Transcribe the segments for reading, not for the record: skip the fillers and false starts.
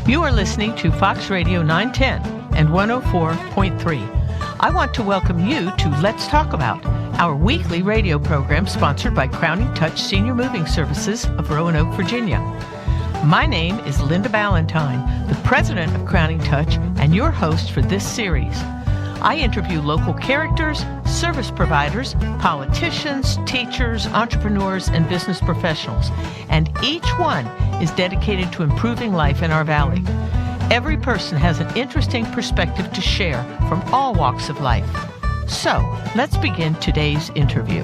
You are listening to Fox Radio 910 and 104.3. I want to welcome you to Let's Talk About, our weekly radio program sponsored by Crowning Touch Senior Moving Services of Roanoke, Virginia. My name is Linda Balentine, the president of Crowning Touch and your host for this series. I interview local characters, service providers, politicians, teachers, entrepreneurs, and business professionals, and each one is dedicated to improving life in our valley. Every person has an interesting perspective to share from all walks of life. So, let's begin today's interview.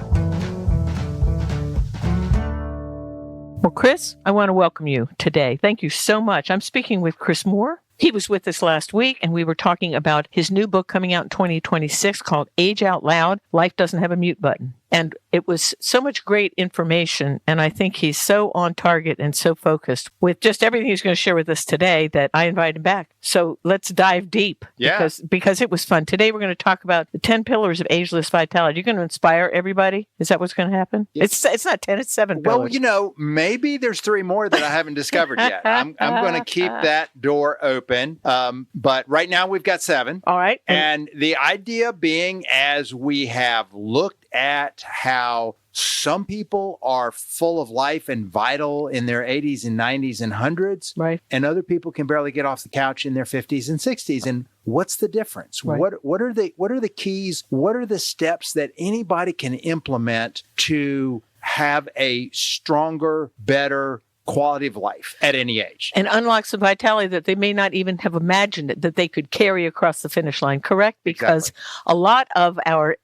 Well, Chris, I want to welcome you today. Thank you so much. I'm speaking with Chris Moore. He was with us last week, and we were talking about his new book coming out in 2026 called Age Out Loud, Life Doesn't Have a Mute Button. And it was so much great information, and I think he's so on target and so focused with just everything he's going to share with us today that I invited him back. So let's dive deep, because it was fun. Today we're going to talk about the 10 pillars of ageless vitality. You're going to inspire everybody? Is that what's going to happen? Yes. It's not 10, it's 7 pillars. Well, you know, maybe there's 3 more that I haven't discovered yet. I'm going to keep that door open. But right now we've got 7. All right. And the idea being, as we have looked at how some people are full of life and vital in their 80s and 90s and 100s, right, and other people can barely get off the couch in their 50s and 60s. And what's the difference? Right. What are the keys? What are the steps that anybody can implement to have a stronger, better quality of life at any age? And unlock some vitality that they may not even have imagined that they could carry across the finish line, correct? Because a lot of our,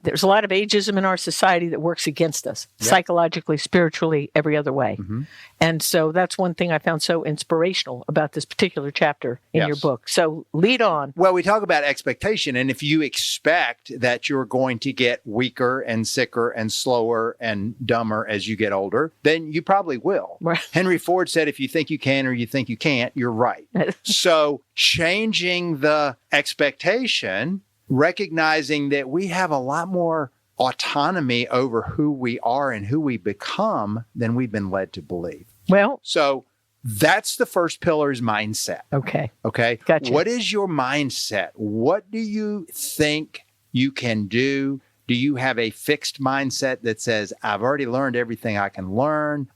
there's a lot of ageism in our society that works against us, psychologically, spiritually, every other way. Mm-hmm. And so that's one thing I found so inspirational about this particular chapter in your book. So lead on. Well, we talk about expectation, and if you expect that you're going to get weaker and sicker and slower and dumber as you get older, then you probably will. Right. Henry Ford said, if you think you can or you think you can't, you're right. So changing the expectation, recognizing that we have a lot more autonomy over who we are and who we become than we've been led to believe. Well, so that's the first pillar, is mindset. Okay. Gotcha. What is your mindset? What do you think you can do? Do you have a fixed mindset that says, I've already learned everything I can learn?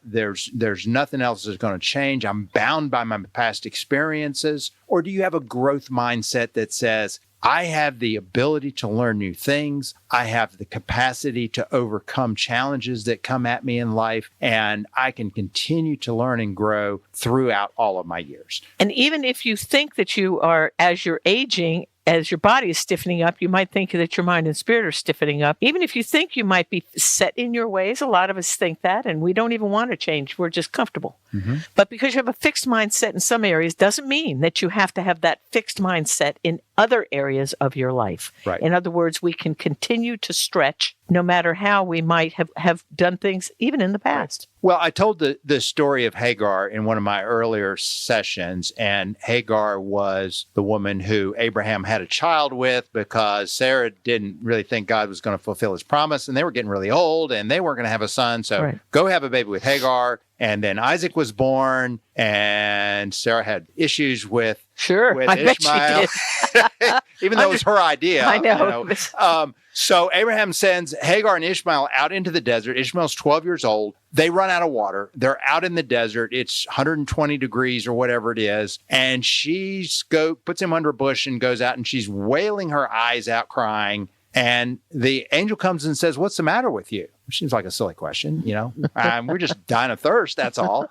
There's nothing else that's going to change. I'm bound by my past experiences. Or do you have a growth mindset that says, I have the ability to learn new things. I have the capacity to overcome challenges that come at me in life, and I can continue to learn and grow throughout all of my years. And even if you think that you are, as you're aging, as your body is stiffening up, you might think that your mind and spirit are stiffening up. Even if you think you might be set in your ways, a lot of us think that, and we don't even want to change. We're just comfortable. Mm-hmm. But because you have a fixed mindset in some areas doesn't mean that you have to have that fixed mindset in other areas of your life. Right. In other words, we can continue to stretch no matter how we might have done things even in the past. Right. Well, I told the story of Hagar in one of my earlier sessions, and Hagar was the woman who Abraham had a child with because Sarah didn't really think God was going to fulfill his promise, and they were getting really old, and they weren't going to have a son, so go have a baby with Hagar. And then Isaac was born, and Sarah had issues with Ishmael. Bet she did. Even though it was her idea. I know. You know. So Abraham sends Hagar and Ishmael out into the desert. Ishmael's 12 years old. They run out of water. They're out in the desert. It's 120 degrees or whatever it is. And she puts him under a bush and goes out, and she's wailing her eyes out, crying. And the angel comes and says, "What's the matter with you?" Which seems like a silly question, you know. We're just dying of thirst, that's all.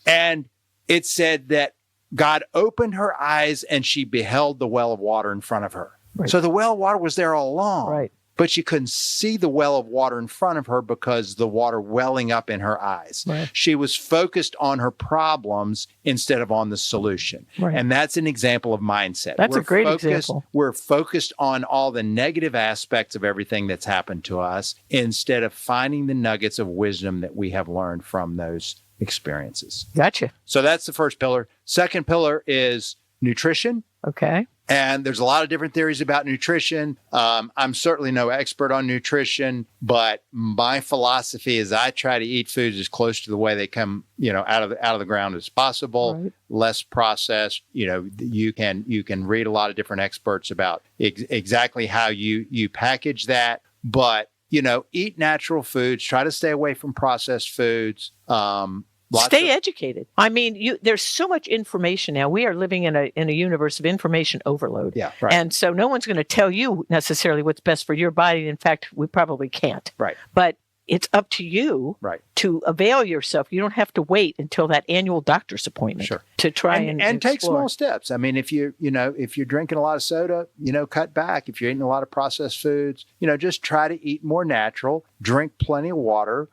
And it said that God opened her eyes and she beheld the well of water in front of her. Right. So the well of water was there all along. Right. But she couldn't see the well of water in front of her because the water welling up in her eyes. Right. She was focused on her problems instead of on the solution. Right. And that's an example of mindset. That's a great example. We're focused on all the negative aspects of everything that's happened to us instead of finding the nuggets of wisdom that we have learned from those experiences. Gotcha. So that's the first pillar. Second pillar is nutrition. Okay. And there's a lot of different theories about nutrition. I'm certainly no expert on nutrition, but my philosophy is I try to eat foods as close to the way they come, out of the ground as possible, right. Less processed. You can read a lot of different experts about exactly how you package that, but eat natural foods. Try to stay away from processed foods. Stay educated. I mean, there's so much information now. We are living in a universe of information overload. Yeah, right. And so no one's going to tell you necessarily what's best for your body. In fact, we probably can't. Right. But it's up to you to avail yourself. You don't have to wait until that annual doctor's appointment to try and take small steps. I mean, if you're drinking a lot of soda, cut back. If you're eating a lot of processed foods, just try to eat more natural. Drink plenty of water.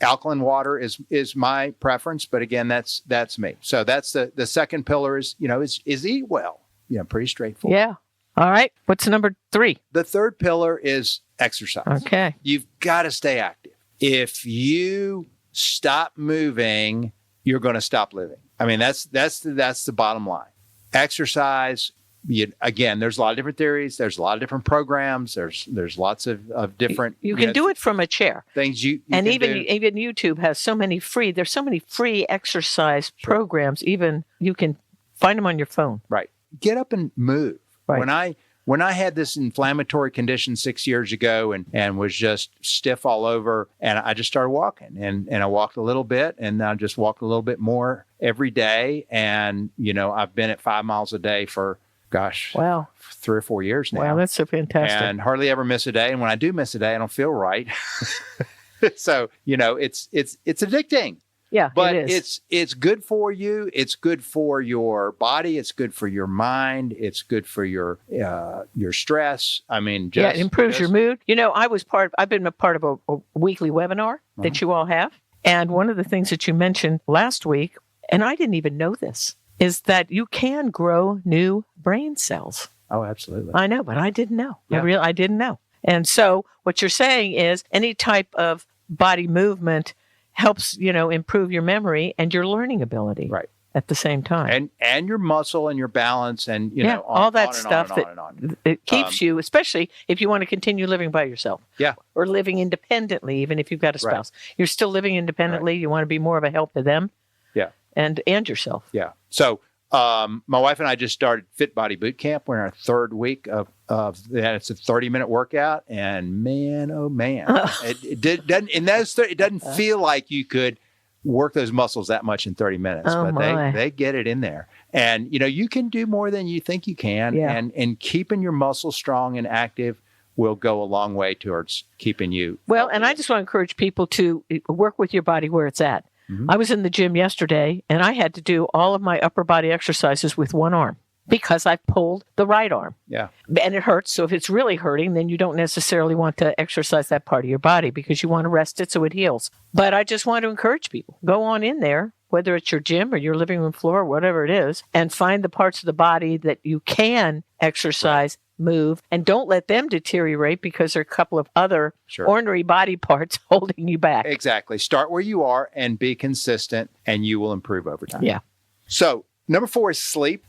Alkaline water is my preference, but again, that's me. So that's the second pillar is eat well. Pretty straightforward. Yeah. All right. What's number 3? The third pillar is exercise. Okay. You've got to stay active. If you stop moving, you're going to stop living. I mean, that's the bottom line. Exercise. Again, there's a lot of different theories. There's a lot of different programs. There's lots of different. You can do it from a chair. Things you and can even YouTube has so many free. There's so many free exercise programs. Even you can find them on your phone. Right. Get up and move. Right. When I had this inflammatory condition 6 years ago and was just stiff all over, and I just started walking and I walked a little bit and I just walked a little bit more every day. And, I've been at 5 miles a day for, wow, 3 or 4 years now. Wow, that's so fantastic. And hardly ever miss a day. And when I do miss a day, I don't feel right. So, it's addicting. Yeah, but it is. It's good for you. It's good for your body. It's good for your mind. It's good for your stress. I mean, it improves your mood. I've been a part of a weekly webinar that you all have. And one of the things that you mentioned last week, and I didn't even know this, is that you can grow new brain cells. Oh, absolutely. I know, but I didn't know. Yeah. I didn't know. And so what you're saying is any type of body movement helps, improve your memory and your learning ability at the same time. And your muscle and your balance and, all that stuff that it keeps you, especially if you want to continue living by yourself. Yeah. Or living independently, even if you've got a spouse. Right. You're still living independently. Right. You want to be more of a help to them. Yeah. And yourself. Yeah. So my wife and I just started Fit Body Boot Camp. We're in our third week of that. It's a 30-minute workout, and man, oh man, it doesn't feel like you could work those muscles that much in 30 minutes, but they get it in there. And you can do more than you think you can, and keeping your muscles strong and active will go a long way towards keeping you healthy. And I just want to encourage people to work with your body where it's at. Mm-hmm. I was in the gym yesterday, and I had to do all of my upper body exercises with one arm because I pulled the right arm. Yeah. And it hurts. So if it's really hurting, then you don't necessarily want to exercise that part of your body because you want to rest it so it heals. But I just want to encourage people, go on in there, whether it's your gym or your living room floor, or whatever it is, and find the parts of the body that you can exercise, move, and don't let them deteriorate because there are a couple of other ornery body parts holding you back. Exactly. Start where you are and be consistent, and you will improve over time. Yeah. So number 4 is sleep.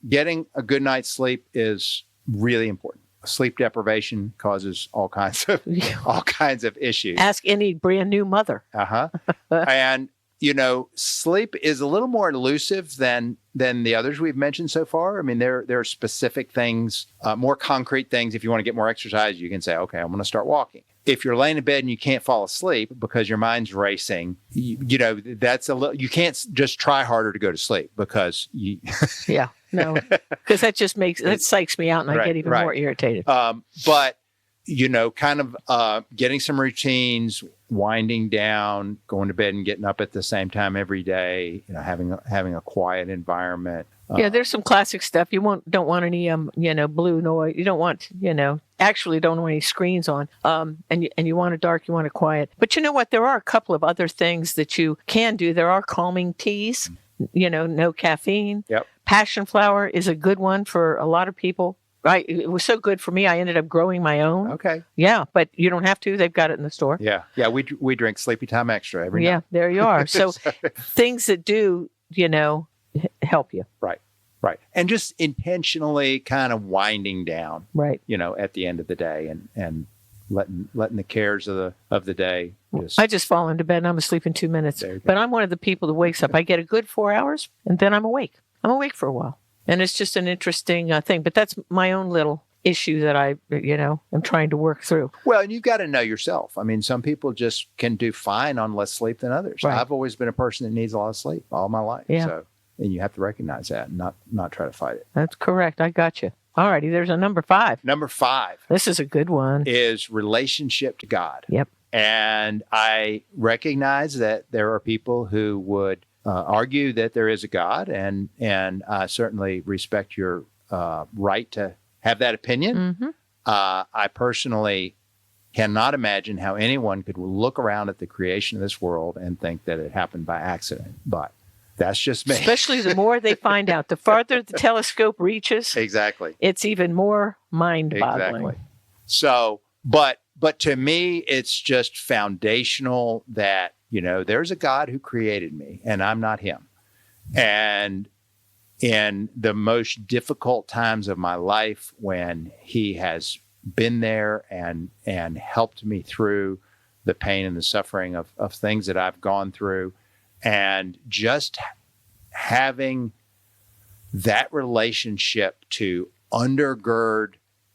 Getting a good night's sleep is really important. Sleep deprivation causes all kinds of issues. Ask any brand new mother. And sleep is a little more elusive than the others we've mentioned so far. I mean, there are specific things, more concrete things. If you want to get more exercise, you can say, okay, I'm going to start walking. If you're laying in bed and you can't fall asleep because your mind's racing, that's a little. You can't just try harder to go to sleep because you. Yeah, no, because that just psychs me out, and I get even more irritated. But getting some routines, winding down, going to bed and getting up at the same time every day, having a quiet environment. There's some classic stuff. You don't want any blue noise. You don't want actually don't want any screens on. And you want it dark. You want it quiet. But you know what? There are a couple of other things that you can do. There are calming teas. No caffeine. Yep. Passion flower is a good one for a lot of people. Right. It was so good for me. I ended up growing my own. Okay. Yeah, but you don't have to. They've got it in the store. Yeah. Yeah. We drink Sleepy Time Extra every night. Yeah, there you are. So things that do, help you. Right. Right. And just intentionally kind of winding down, Right. at the end of the day and letting the cares of the day I just fall into bed and I'm asleep in 2 minutes. There you go. But I'm one of the people that wakes up. I get a good 4 hours and then I'm awake. I'm awake for a while. And it's just an interesting thing. But that's my own little issue that I, am trying to work through. Well, and you've got to know yourself. I mean, some people just can do fine on less sleep than others. Right. I've always been a person that needs a lot of sleep all my life. Yeah. So, and you have to recognize that and not try to fight it. That's correct. I got you. All righty. There's a number 5. Number 5 This is a good one. is relationship to God. Yep. And I recognize that there are people who would argue that there is a God, and I certainly respect your right to have that opinion. Mm-hmm. I personally cannot imagine how anyone could look around at the creation of this world and think that it happened by accident, but that's just me. Especially the more they find out, the farther the telescope reaches, Exactly. it's even more mind-boggling. Exactly. So, but to me, it's just foundational that, there's a God who created me and I'm not him. And in the most difficult times of my life, when he has been there and helped me through the pain and the suffering of things that I've gone through, and just having that relationship to undergird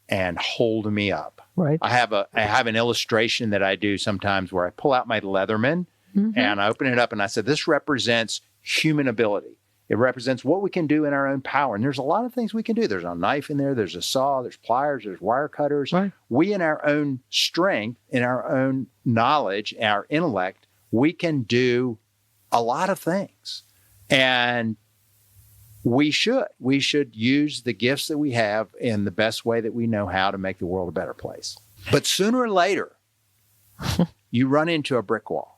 and hold me up. Right. I have an illustration that I do sometimes where I pull out my Leatherman and I open it up and I said, this represents human ability. It represents what we can do in our own power. And there's a lot of things we can do. There's a knife in there. There's a saw. There's pliers. There's wire cutters. Right. We, in our own strength, in our own knowledge, our intellect, we can do a lot of things. And we should use the gifts that we have in the best way that we know how to make the world a better place. But sooner or later, you run into a brick wall.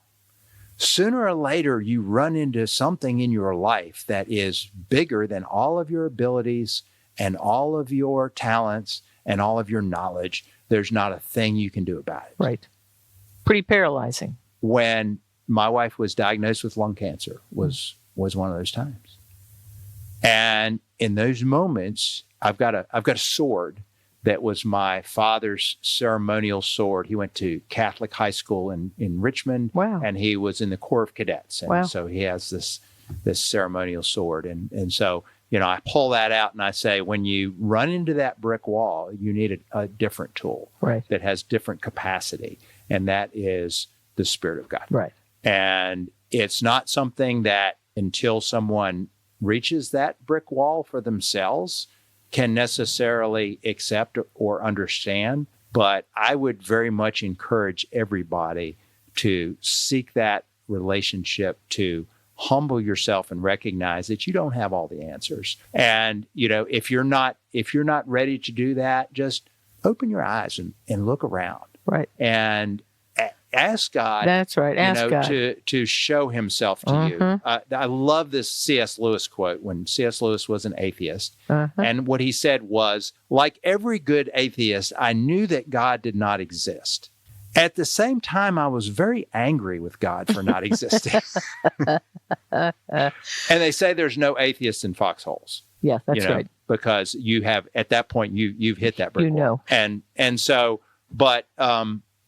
Sooner or later, you run into something in your life that is bigger than all of your abilities and all of your talents and all of your knowledge. There's not a thing you can do about it. Right. Pretty paralyzing. When my wife was diagnosed with lung cancer was one of those times. And in those moments, I've got a sword that was my father's ceremonial sword. He went to Catholic high school in Richmond. Wow. And he was in the Corps of Cadets. And wow. So he has this ceremonial sword. And so, I pull that out and I say, when you run into that brick wall, you need a different tool. Right. That has different capacity. And that is the Spirit of God. Right. And it's not something that until someone reaches that brick wall for themselves can necessarily accept or understand. But I would very much encourage everybody to seek that relationship, to humble yourself and recognize that you don't have all the answers. And, if you're not ready to do that, just open your eyes and look around. Right. And ask God. That's right. Ask God to show himself to you. I love this C.S. Lewis quote when C.S. Lewis was an atheist. And what he said was, like every good atheist, I knew that God did not exist. At the same time, I was very angry with God for not existing. And they say there's no atheists in foxholes. Yeah, that's right. Because you have, at that point, you've hit that brick wall. And so, but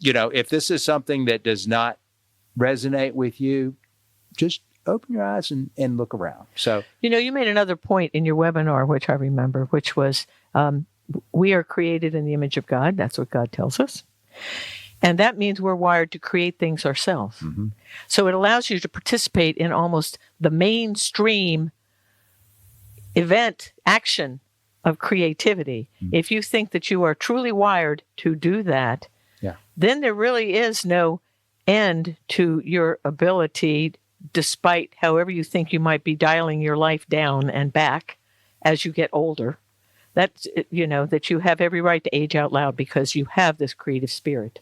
if this is something that does not resonate with you, just open your eyes and look around. So, you made another point in your webinar, which I remember, which was we are created in the image of God. That's what God tells us. And that means we're wired to create things ourselves. Mm-hmm. So it allows you to participate in almost the mainstream event, action of creativity. Mm-hmm. If you think that you are truly wired to do that, then there really is no end to your ability, despite however you think you might be dialing your life down and back as you get older. That's, that you have every right to age out loud because you have this creative spirit.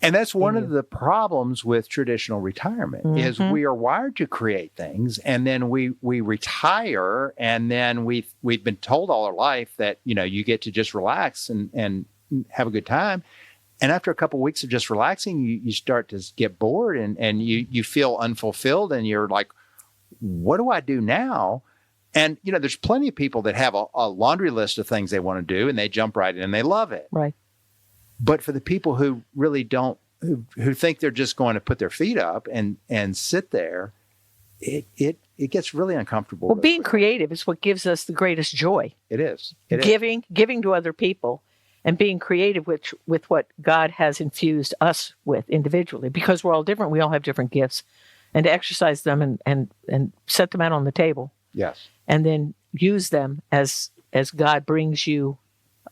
And that's one of the problems with traditional retirement is we are wired to create things, and then we retire, and then we've been told all our life that, you get to just relax and have a good time. And after a couple of weeks of just relaxing, you start to get bored and you feel unfulfilled and you're like, what do I do now? And, there's plenty of people that have a laundry list of things they want to do and they jump right in and they love it. Right. But for the people who really don't, who think they're just going to put their feet up and sit there, it gets really uncomfortable. Well, being creative is what gives us the greatest joy. It is. Giving to other people and being creative with what God has infused us with individually, because we're all different. We all have different gifts, and to exercise them and set them out on the table. Yes. And then use them as God brings you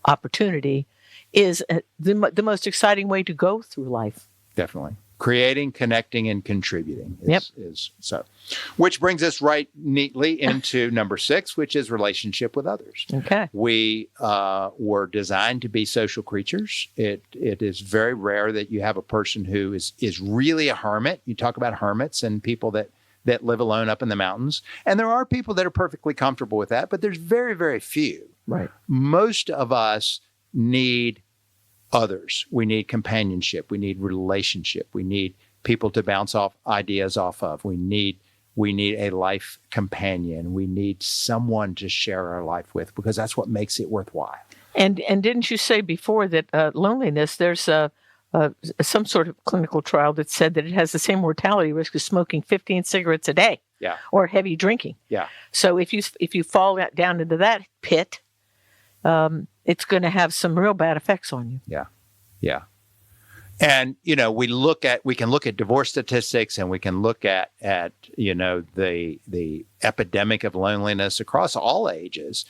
opportunity is the most exciting way to go through life. Definitely. Creating, connecting, and contributing is so. Which brings us right neatly into number 6, which is relationship with others. Okay. We were designed to be social creatures. It is very rare that you have a person who is really a hermit. You talk about hermits and people that live alone up in the mountains. And there are people that are perfectly comfortable with that, but there's very, very few. Right. Most of us need others. We need companionship. We need relationship. We need people to bounce off ideas off of. We need a life companion. We need someone to share our life with, because that's what makes it worthwhile. And didn't you say before that loneliness, there's some sort of clinical trial that said that it has the same mortality risk as smoking 15 cigarettes a day, or heavy drinking. Yeah. So if you fall down into that pit, it's going to have some real bad effects on you. Yeah. Yeah. And, we can look at divorce statistics, and we can look at the epidemic of loneliness across all ages.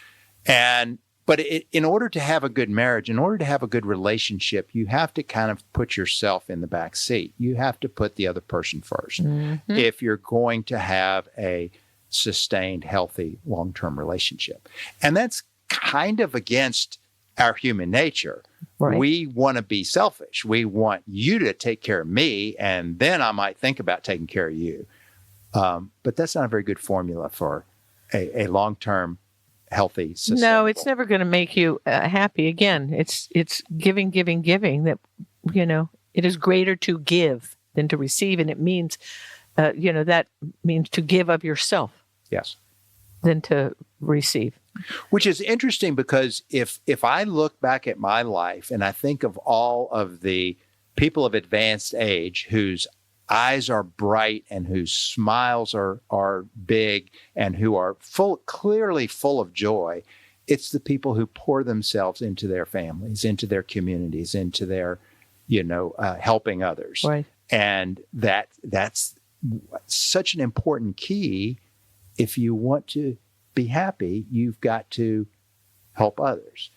But in order to have a good marriage, in order to have a good relationship, you have to kind of put yourself in the back seat. You have to put the other person first. Mm-hmm. If you're going to have a sustained, healthy, long-term relationship. And that's kind of against our human nature. Right. We want to be selfish. We want you to take care of me, and then I might think about taking care of you. But that's not a very good formula for a long-term, healthy system. No, it's never going to make you happy. Again, it's giving, that, it is greater to give than to receive. And it means, that means to give of yourself. Yes. Than to receive. Which is interesting, because if I look back at my life and I think of all of the people of advanced age whose eyes are bright and whose smiles are big and who are clearly full of joy, it's the people who pour themselves into their families, into their communities, into their, helping others. Right. And that's such an important key. If you want to be happy, you've got to help others.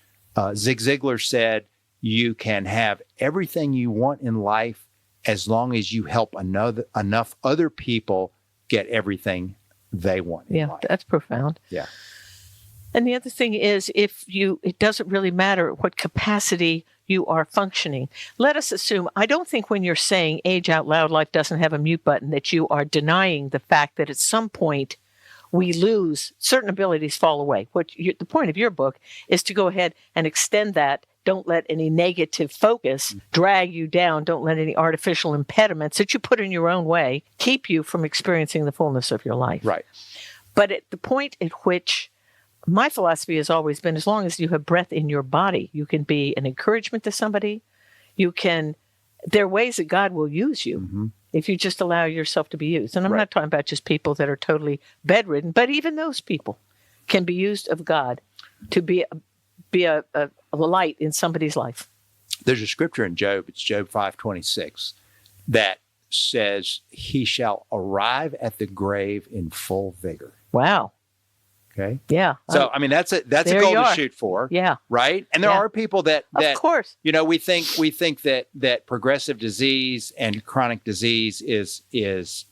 Zig Ziglar said, you can have everything you want in life as long as you help enough other people get everything they want in life. That's profound. Yeah. And the other thing is, it doesn't really matter what capacity you are functioning. Let us assume, I don't think when you're saying age out loud, life doesn't have a mute button, that you are denying the fact that at some point we lose, certain abilities fall away. The point of your book is to go ahead and extend that. Don't let any negative focus drag you down. Don't let any artificial impediments that you put in your own way keep you from experiencing the fullness of your life. Right. But at the point at which my philosophy has always been, as long as you have breath in your body, you can be an encouragement to somebody. There are ways that God will use you. Mm-hmm. If you just allow yourself to be used. And I'm not talking about just people that are totally bedridden, but even those people can be used of God to be a light in somebody's life. There's a scripture in Job, it's Job 5:26, that says, he shall arrive at the grave in full vigor. Wow. Okay. Yeah. So, that's a goal to shoot for. Yeah. Right. And there are people that, of course, we think that progressive disease and chronic disease is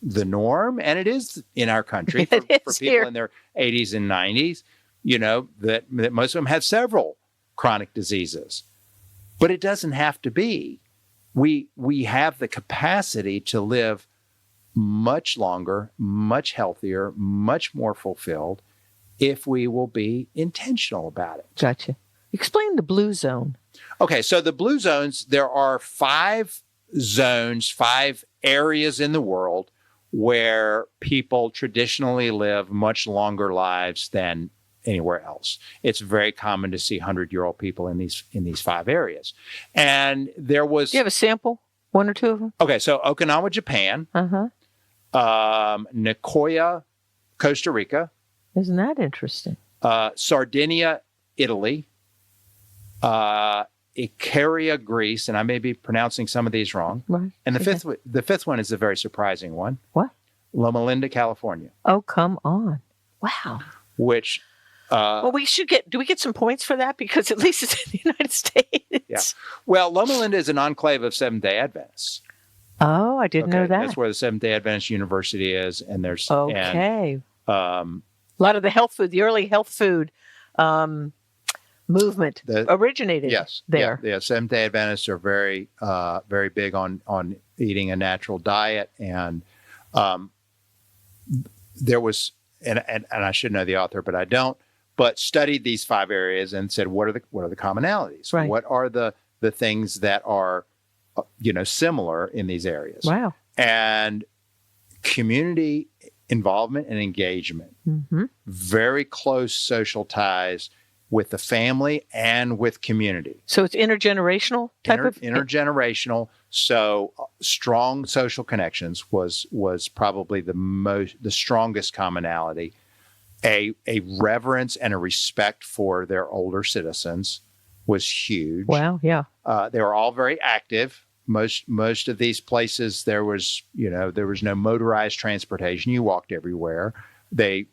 the norm. And it is in our country for people here in their 80s and 90s, that most of them have several chronic diseases, but it doesn't have to be. We have the capacity to live much longer, much healthier, much more fulfilled, if we will be intentional about it. Gotcha. Explain the blue zone. Okay, so the blue zones, there are 5 zones, 5 areas in the world where people traditionally live much longer lives than anywhere else. It's very common to see 100-year-old people in these 5 areas. And there was... Do you have a sample? 1 or 2 of them? Okay, so Okinawa, Japan. Nicoya, Costa Rica. Isn't that interesting? Sardinia, Italy. Icaria, Greece, and I may be pronouncing some of these wrong. Right. And the fifth one is a very surprising one. What? Loma Linda, California. Oh, come on. Wow. Which... well, do we get some points for that? Because at least it's in the United States. Yeah. Well, Loma Linda is an enclave of Seventh-day Adventists. Oh, I didn't know that. That's where the Seventh-day Adventist University is. And there's... Okay. A lot of the health food, the early health food movement originated there. Yeah, Seventh-day Adventists are very, very big on eating a natural diet. And there was... And I should know the author, but I don't. But studied these 5 areas and said, what are the commonalities? Right. What are the things that are, similar in these areas? Wow. And community involvement and engagement, very close social ties with the family and with community. So it's intergenerational type of intergenerational. So strong social connections was probably the strongest commonality. A reverence and a respect for their older citizens was huge. Wow, yeah. They were all very active. Most of these places there was no motorized transportation. You walked everywhere. And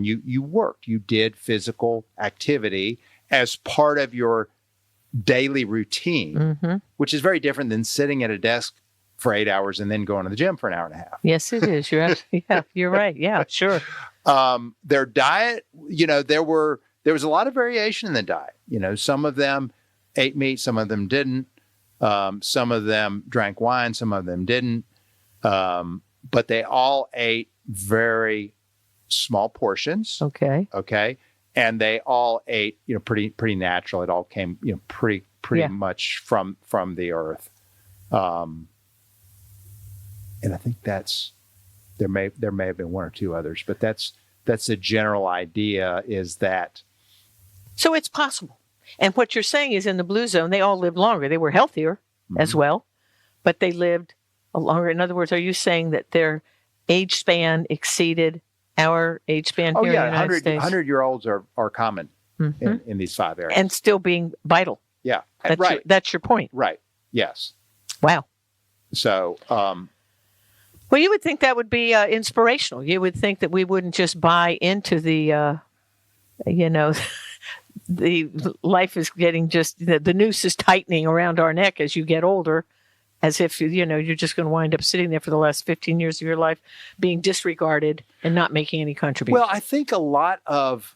you worked. You did physical activity as part of your daily routine, which is very different than sitting at a desk for 8 hours and then going to the gym for an hour and a half. Yes, it is. You're right. Yeah, sure. Their diet, there was a lot of variation in the diet. Some of them ate meat, some of them didn't. Some of them drank wine, some of them didn't. But they all ate very small portions. Okay. And they all ate, pretty natural. It all came, pretty much from the earth. And I think there may have been 1 or 2 others, but that's the general idea is that. So it's possible. And what you're saying is in the blue zone, they all lived longer. They were healthier as well, but they lived longer. In other words, are you saying that their age span exceeded our age span here in the United States? 100-year-olds are common in these 5 areas. And still being vital. Yeah, right. That's your point. Right, yes. Wow. So... well, you would think that would be inspirational. You would think that we wouldn't just buy into the, the life is getting the noose is tightening around our neck as you get older, as if, you're just going to wind up sitting there for the last 15 years of your life being disregarded and not making any contribution. Well, I think a lot of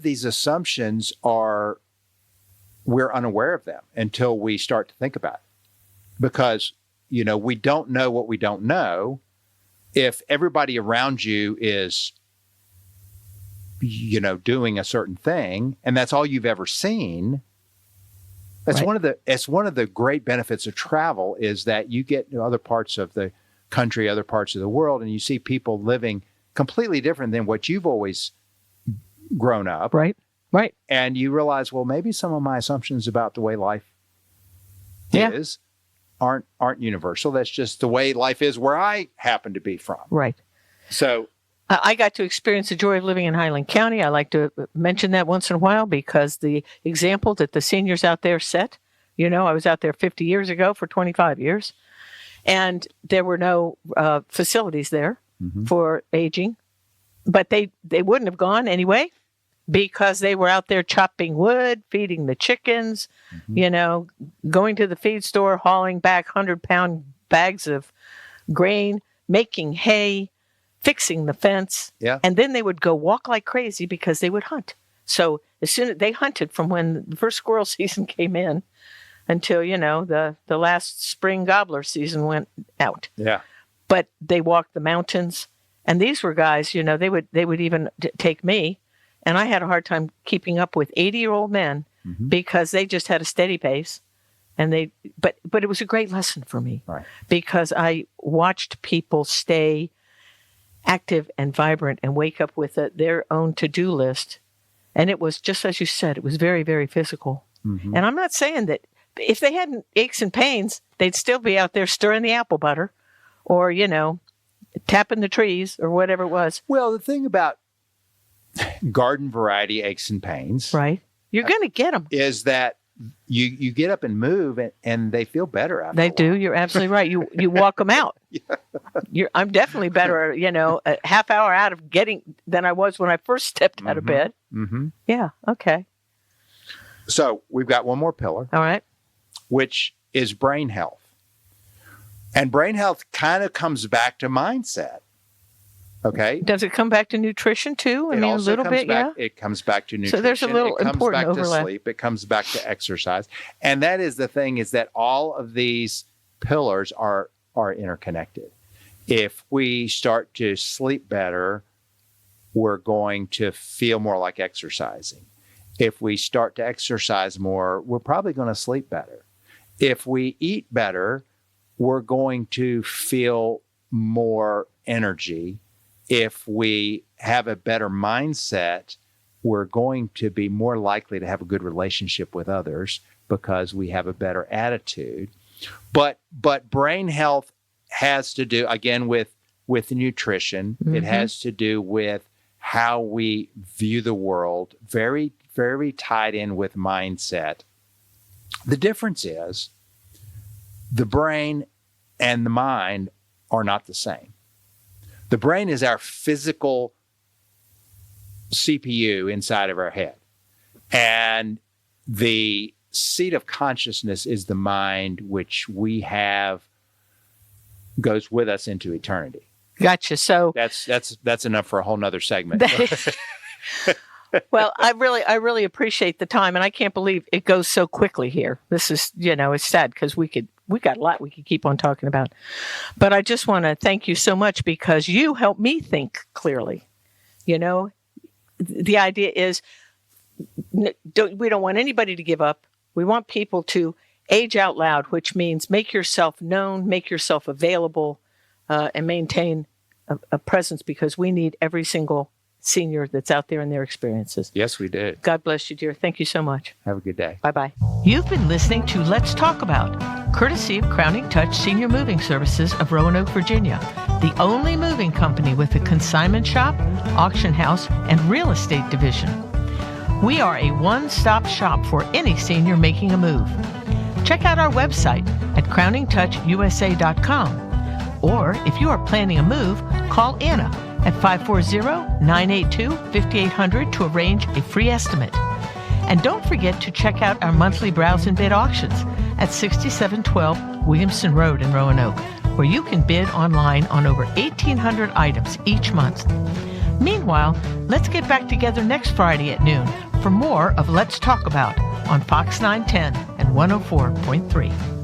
these assumptions we're unaware of them until we start to think about it. Because we don't know what we don't know. If everybody around you is, doing a certain thing, and that's all you've ever seen, that's right. One of the great benefits of travel is that you get to other parts of the country, other parts of the world, and you see people living completely different than what you've always grown up. Right. And you realize, well, maybe some of my assumptions about the way life is aren't universal. That's just the way life is where I happen to be from. Right. So I got to experience the joy of living in Highland County. I like to mention that once in a while because the example that the seniors out there set, I was out there 50 years ago for 25 years, and there were no facilities there for aging, but they wouldn't have gone anyway. Because they were out there chopping wood, feeding the chickens, going to the feed store, hauling back 100-pound bags of grain, making hay, fixing the fence. Yeah. And then they would go walk like crazy because they would hunt. So as soon as they hunted from when the first squirrel season came in until, the last spring gobbler season went out. Yeah. But they walked the mountains. And these were guys, they would even take me. And I had a hard time keeping up with 80-year-old men because they just had a steady pace but it was a great lesson for me, Right. because I watched people stay active and vibrant and wake up with their own to-do list. And it was just as you said, it was very, very physical. Mm-hmm. And I'm not saying that if they hadn't aches and pains, they'd still be out there stirring the apple butter or, tapping the trees or whatever it was. Well, the thing about garden variety aches and pains, Right. You're going to get them. is that you get up and move and they feel better after They a while. do. You're absolutely right. You walk them out. I'm definitely better, a half hour out of than I was when I first stepped out of bed. Mm-hmm. Yeah. Okay. So we've got one more pillar, All right. which is brain health. And brain health kind of comes back to mindset. Okay. Does it come back to nutrition too? It a also little comes bit, back, It comes back to nutrition. So there's a little it comes important back overlap. to sleep. It comes back to exercise. And that is the thing, is that all of these pillars are interconnected. If we start to sleep better, we're going to feel more like exercising. If we start to exercise more, we're probably going to sleep better. If we eat better, we're going to feel more energy. If we have a better mindset, we're going to be more likely to have a good relationship with others because we have a better attitude. But brain health has to do, again, with nutrition. Mm-hmm. It has to do with how we view the world, very, very tied in with mindset. The difference is the brain and the mind are not the same. The brain is our physical CPU inside of our head. And the seat of consciousness is the mind, which we have, goes with us into eternity. Gotcha. So that's enough for a whole nother segment. Well, I really appreciate the time, and I can't believe it goes so quickly here. This is, it's sad because we got a lot we could keep on talking about. But I just want to thank you so much because you helped me think clearly. The idea is we don't want anybody to give up. We want people to age out loud, which means make yourself known, make yourself available, and maintain a presence because we need every single senior that's out there in their experiences. Yes, we did. God bless you, dear. Thank you so much. Have a good day. Bye-bye. You've been listening to Let's Talk About, courtesy of Crowning Touch Senior Moving Services of Roanoke, Virginia, the only moving company with a consignment shop, auction house, and real estate division. We are a one-stop shop for any senior making a move. Check out our website at crowningtouchusa.com. Or if you are planning a move, call Anna at 540-982-5800 to arrange a free estimate. And don't forget to check out our monthly browse and bid auctions at 6712 Williamson Road in Roanoke, where you can bid online on over 1,800 items each month. Meanwhile, let's get back together next Friday at noon for more of Let's Talk About on Fox 910 and 104.3.